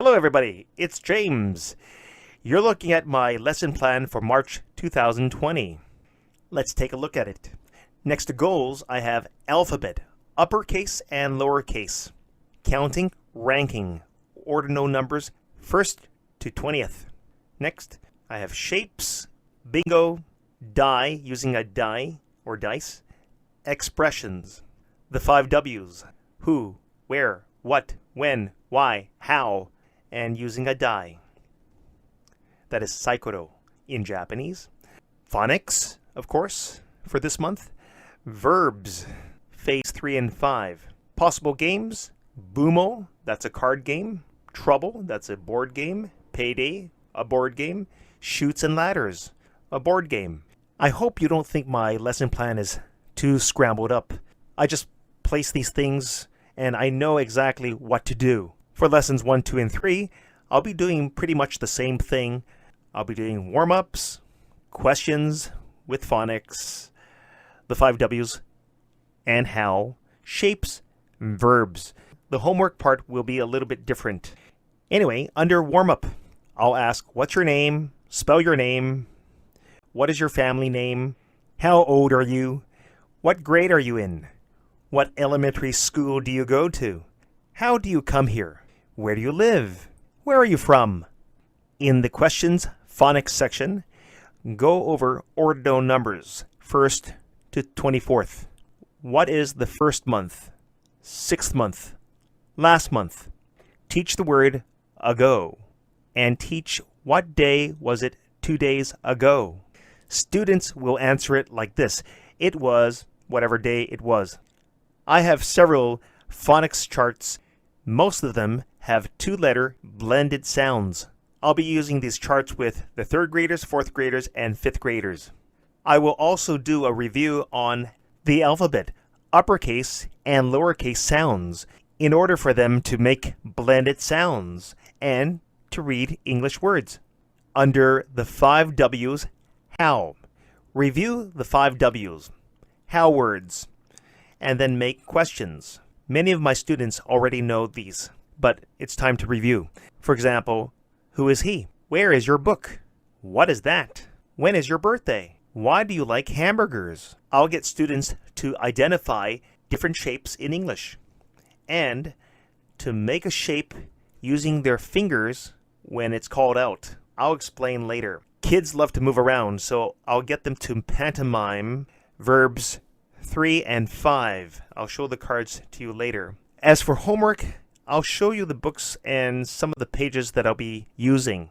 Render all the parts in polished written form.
Hello everybody, it's James. You're looking at my lesson plan for March 2020. Let's take a look at it. Next to goals, I have alphabet, uppercase and lowercase, counting, ranking, ordinal numbers 1st to 20th. Next, I have shapes, bingo, die using a die or dice, expressions, the 5 W's, who, where, what, when, why, how, and using a die. That is saikoro in Japanese. Phonics, of course, for this month. Verbs, phase 3 and 5. Possible games, Bumo, that's a card game. Trouble, that's a board game. Payday, a board game. Chutes and Ladders, a board game. I hope you don't think my lesson plan is too scrambled up. I just place these things and I know exactly what to do. For lessons 1, 2, and 3, I'll be doing pretty much the same thing. I'll be doing warm-ups, questions with phonics, the 5 W's, and how, shapes, verbs. The homework part will be a little bit different. Anyway, under warm-up, I'll ask, what's your name? Spell your name. What is your family name? How old are you? What grade are you in? What elementary school do you go to? How do you come here? Where do you live? Where are you from? In the questions phonics section, go over ordinal numbers 1st to 24th. What is the first month? 6th month? Last month? Teach the word ago and teach what day was it 2 days ago. Students will answer it like this. It was whatever day it was. I have several phonics charts. Most of them have 2-letter blended sounds. I'll be using these charts with the 3rd graders, 4th graders, and 5th graders. I will also do a review on the alphabet, uppercase and lowercase sounds, in order for them to make blended sounds and to read English words. Under the 5 W's, how. Review the 5 W's, how words, and then make questions. Many of my students already know these, but it's time to review. For example, who is he? Where is your book? What is that? When is your birthday? Why do you like hamburgers? I'll get students to identify different shapes in English and to make a shape using their fingers when it's called out. I'll explain later. Kids love to move around, so I'll get them to pantomime verbs 3 and 5. I'll show the cards to you later. As for homework, I'll show you the books and some of the pages that I'll be using.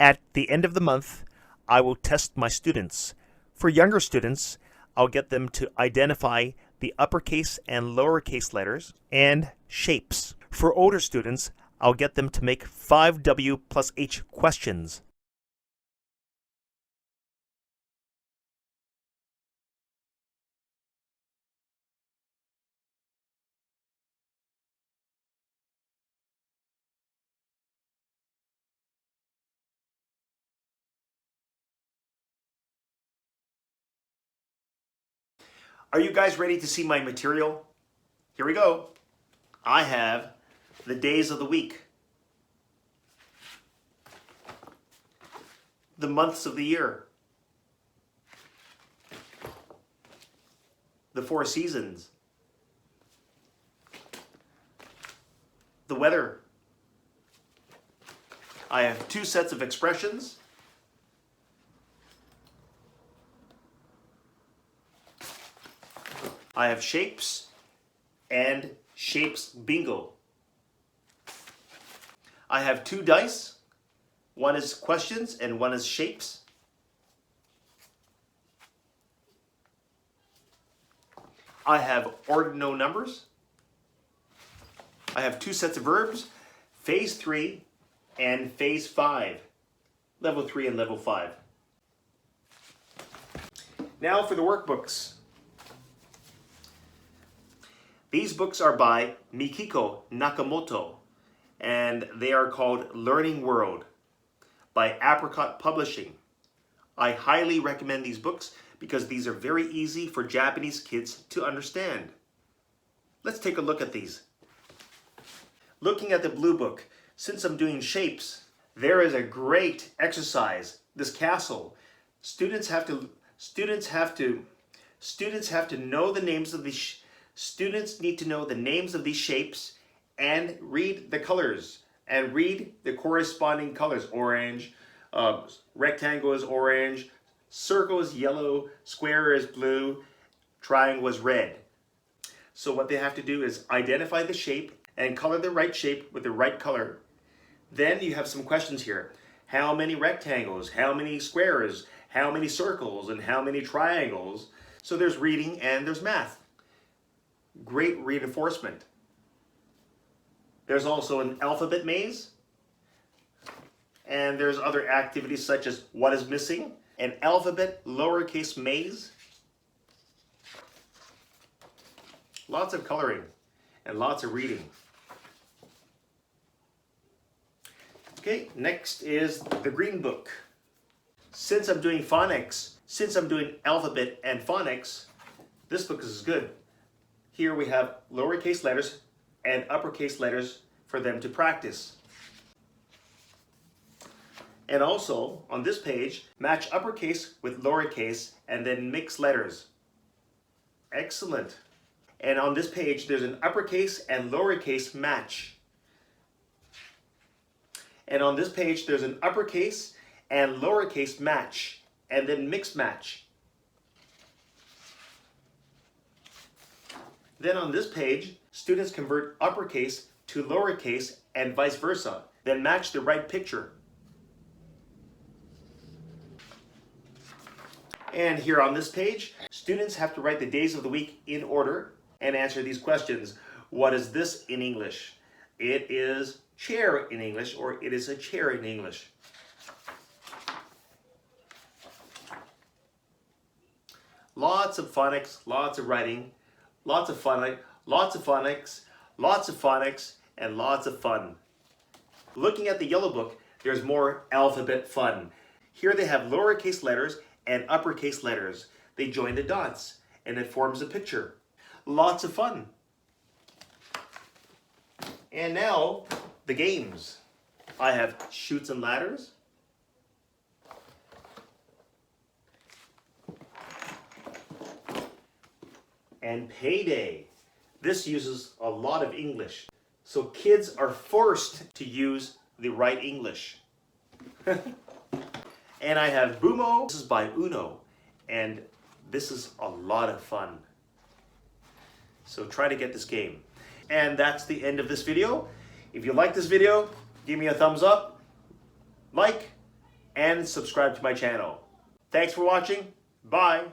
At the end of the month, I will test my students. For younger students, I'll get them to identify the uppercase and lowercase letters and shapes. For older students, I'll get them to make 5 W plus H questions. Are you guys ready to see my material? Here we go. I have the days of the week, the months of the year, the 4 seasons, the weather. I have 2 sets of expressions. I have shapes and shapes bingo. I have 2 dice. One is questions and one is shapes. I have ordinal numbers. I have 2 sets of verbs, phase 3 and phase 5, level 3 and level 5. Now for the workbooks. These books are by Mikiko Nakamoto, and they are called Learning World by Apricot Publishing. I highly recommend these books because these are very easy for Japanese kids to understand. Let's take a look at these. Looking at the blue book, Since I'm doing shapes, there is a great exercise, this castle. Students have to know the names of these students need to know the names of these shapes and read the colors and read the corresponding colors. Orange, rectangle is orange, circle is yellow, square is blue, triangle is red. So what they have to do is identify the shape and color the right shape with the right color. Then you have some questions here. How many rectangles? How many squares? How many circles? And how many triangles? So there's reading and there's math. Great reinforcement. There's also an alphabet maze. And there's other activities such as what is missing, an alphabet lowercase maze. Lots of coloring and lots of reading. Okay, next is the green book. Since I'm doing phonics, since I'm doing alphabet and phonics, this book is good. Here we have lowercase letters and uppercase letters for them to practice. And also, on this page, match uppercase with lowercase and then mix letters. Excellent. And on this page, there's an uppercase and lowercase match. And on this page, there's an uppercase and lowercase match, and then mix match. Then on this page, students convert uppercase to lowercase and vice versa, then match the right picture. And here on this page, students have to write the days of the week in order and answer these questions. What is this in English? It is chair in English, or it is a chair in English. Lots of phonics, lots of writing, lots of phonics, lots of phonics, lots of phonics, and lots of fun. Looking at the yellow book, there's more alphabet fun. Here they have lowercase letters and uppercase letters. They join the dots, and it forms a picture. Lots of fun. And now, the games. I have Chutes and Ladders, and Payday. This uses a lot of English. So kids are forced to use the right English. And I have Bumo. This is by Uno. And this is a lot of fun. So try to get this game. And that's the end of this video. If you like this video, give me a thumbs up, like, and subscribe to my channel. Thanks for watching. Bye.